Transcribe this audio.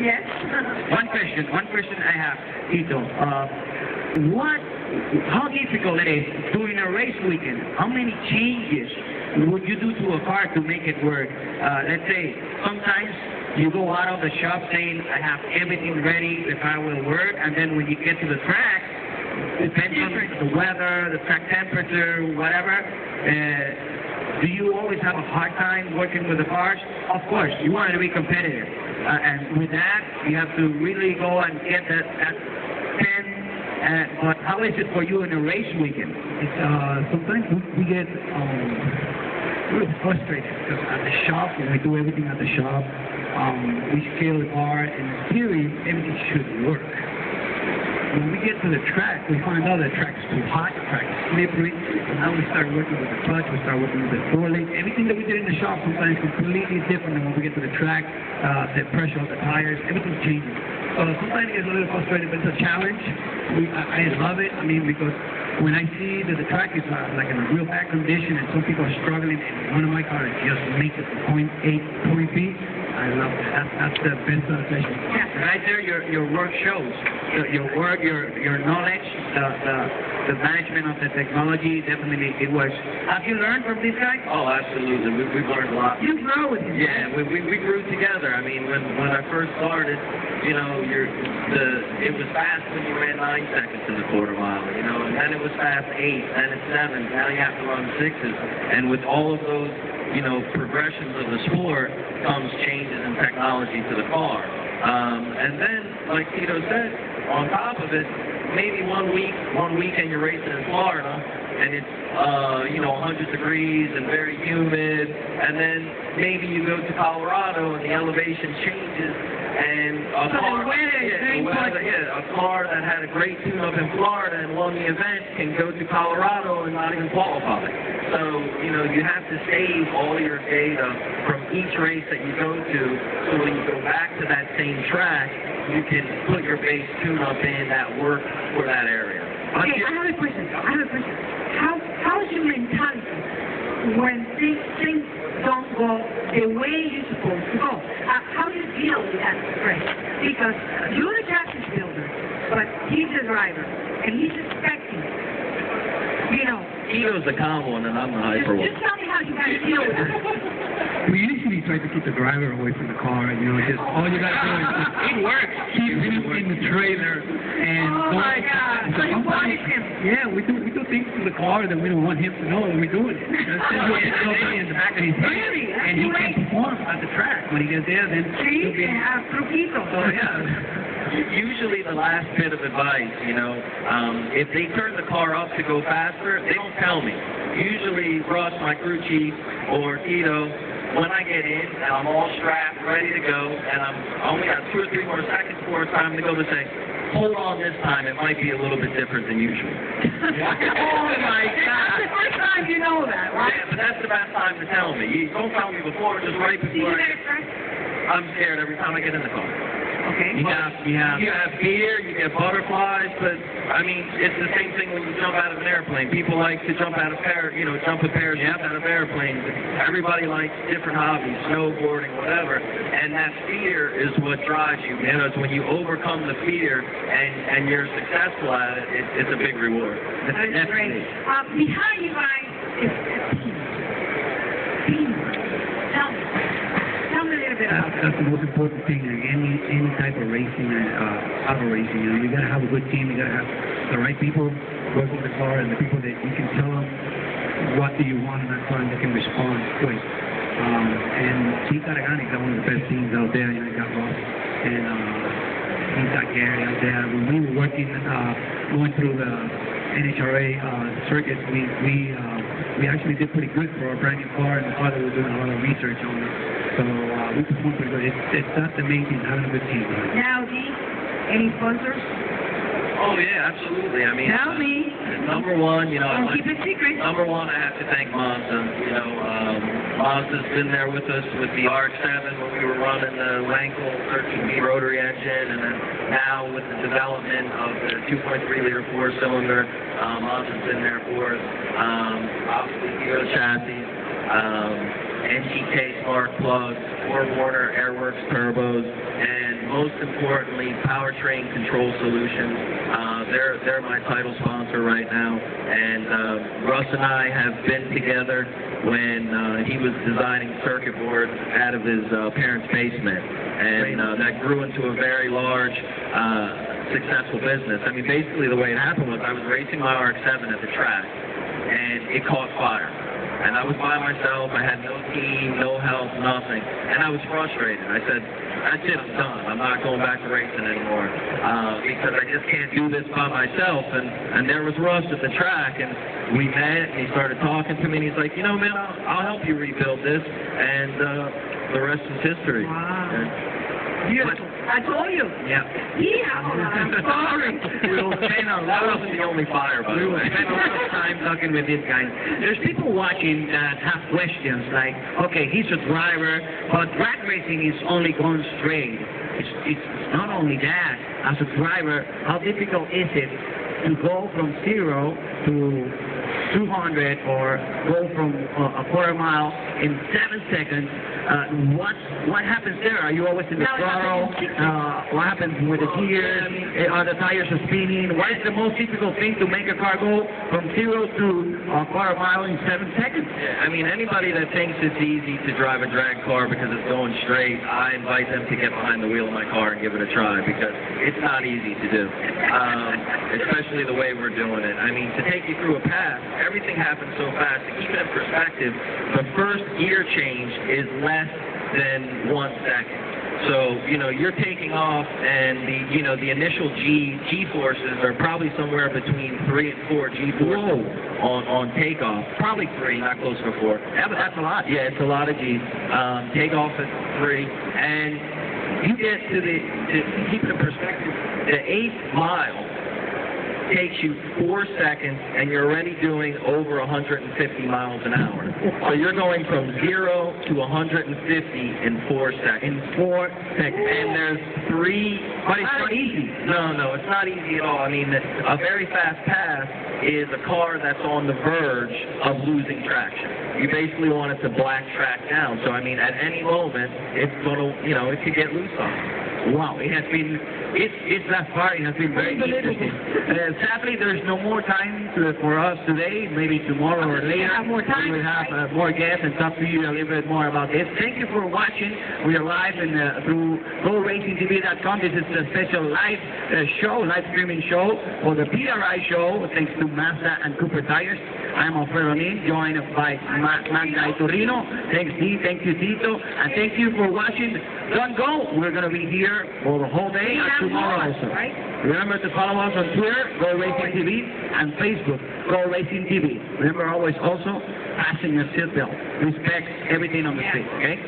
Yes. One question I have, Tito. How difficult it is during a race weekend? How many changes would you do to a car to make it work? Let's say sometimes you go out of the shop saying, I have everything ready, the car will work, and then when you get to the track, depending on the weather, the track temperature, whatever, do you always have a hard time working with the cars? Of course, you want to be competitive. And with that, you have to really go and get that 10. But how is it for you in a race weekend? It's, sometimes we get a little frustrated because at the shop, when we do everything at the shop, we scale the car, and in theory, everything should work. When we get to the track, we find out the track's too hot, the track's slippery, and now we start working with the clutch, we start working with the door link. Everything that we did in the shop sometimes is completely different than when we get to the track, the pressure of the tires, everything's changing. So sometimes it gets a little frustrating, but it's a challenge. I love it, because when I see that the track is like in a real bad condition and some people are struggling, and one of my cars just makes it to point B, I love that. That's the best satisfaction. Yeah, right there, your work shows. Your work, your knowledge, the management of the technology, definitely it works. Have you learned from these guys? Oh, absolutely. We've learned a lot. You grow with him. Yeah, we grew together. I mean, when I first started, it was fast when you ran 9 seconds in the quarter mile, and then it was fast 8, then it's 7, now you have to run 6s, and with all of those, progressions of the sport comes changes in technology to the car. And then, like Tito said, on top of it, maybe one weekend you're racing in Florida, and it's 100 degrees and very humid, and then maybe you go to Colorado and the elevation changes, and a car that had a great tune-up in Florida and won the event can go to Colorado and not even qualify. So, you have to save all your data from each race that you go to, so when you go back to that same track, you can put your base tune-up in that work for that area. Okay, I have a question. How is your mentality when things don't go the way you're supposed to go? How do you deal with that stress? Because you're the chassis builder, but he's the driver, and he's expecting, Tito's the calm one, and I'm the hyper one. Just tell me how you guys deal with it. We usually try to keep the driver away from the car, just all you gotta do is just keep him in the trailer, and oh my God! So you punish him? Yeah, we do things to the car that we don't want him to know that we're doing it. That's in the back of his head, Really? and he can perform at the track. When he gets there, then he'll be truquito. Oh yeah. Usually the last bit of advice, if they turn the car up to go faster, they don't tell me. Usually Russ, my crew chief, or Tito, when I get in and I'm all strapped, ready to go, and I only got 2 or 3 more seconds before it's time to go, to say, hold on this time, it might be a little bit different than usual. Oh my God! That's the first time you know that, right? Yeah, but that's the best time to tell me. You don't tell me before, just right before. I'm scared every time I get in the car. Okay. You have fear, you get butterflies, but it's the same thing when you jump out of an airplane. People like to jump out of jump a parachute out of airplanes. Everybody likes different hobbies, snowboarding, whatever, and that fear is what drives you. It's when you overcome the fear and you're successful at it, it's a big reward. That's great. Behind you guys is a team. Tell me a little bit about that. That's the most important thing in any type of racing, auto racing. You gotta have a good team. You gotta have the right people working the car, and the people that you can tell them what do you want in that car, and they can respond quick. And Dee Karagiannis got one of the best teams out there. He got Ross, and he's got Gary out there. When we were working, going through the NHRA circuits, we actually did pretty good for our brand new car, and the car that we were doing a lot of research on it. So we performed pretty good. That's the main thing, having a good team. Now, Dee, any sponsors? Oh yeah, absolutely. Tell me. Number one, Don't keep it secret. Number one, I have to thank Mazda. Mazda's been there with us with the RX-7 when we were running the Wankel 13V rotary engine, and then now with the development of the 2.3-liter 4-cylinder, Mazda's been there for us. Obviously, Tito chassis, NGK spark plugs, Ford Warner Airworks turbos, and most importantly, Powertrain Control Solutions. They're my title sponsor right now, and Russ and I have been together when he was designing circuit boards out of his parents' basement, and that grew into a very large, successful business. I mean, basically the way it happened was I was racing my RX-7 at the track, and it caught fire. And I was by myself, I had no team, no help, nothing, and I was frustrated. I said, that's it, I'm done. I'm not going back to racing anymore, because I just can't do this by myself. And there was Russ at the track, and we met, and he started talking to me, and he's like, you know, man, I'll help you rebuild this, and the rest is history. Wow. Beautiful. I told you. Yeah. Yeah, I'm sorry. That wasn't the only fire, by the We will way. spend a lot of time talking with these guys. There's people watching that have questions like, okay, he's a driver, but drag racing is only going straight. It's not only that. As a driver, how difficult is it to go from 0 to 200 or go from a quarter mile in 7 seconds? What happens there? Are you always in the throttle? What happens with the gears? Are the tires spinning? What is the most difficult thing to make a car go from 0 to a quarter mile in 7 seconds? I mean, anybody that thinks it's easy to drive a drag car because it's going straight, I invite them to get behind the wheel of my car and give it a try, because it's not easy to do, especially the way we're doing it. I mean, to take you through a path, everything happens so fast. To keep it in perspective, the first gear change is less than 1 second. So, you know, you're taking off, and the initial G-forces are probably somewhere between 3 and 4 G-forces on takeoff. Probably 3, not close to 4. Yeah, but that's a lot. Yeah, it's a lot of G's. Takeoff is 3, and you get to keep it in perspective, the 8th mile takes you 4 seconds, and you're already doing over 150 miles an hour. So you're going from 0 to 150 in 4 seconds. In 4 seconds. And there's 3... But it's not easy. No, it's not easy at all. I mean, a very fast pass is a car that's on the verge of losing traction. You basically want it to black track down. So, I mean, at any moment, it's going to, it could get loose on it. Wow, it has been, it's that far, it has been very interesting. Sadly, there's no more time for us today, maybe tomorrow or later. Have more time. We will have more guests and talk to you a little bit more about this. Thank you for watching. We are live through GoRacingTV.com. This is a special live show, live streaming show for the PRI show, thanks to Mazda and Cooper Tires. I'm Alfredo Nin, joined by Magda Torino. Thanks, Dee. Thank you, Tito. And thank you for watching. Don't go. We're going to be here for the whole day and tomorrow also. Right? Remember to follow us on Twitter, GoRacingTV, and Facebook, GoRacingTV. Remember always also, fasten your seatbelt. Respect everything on the street, okay?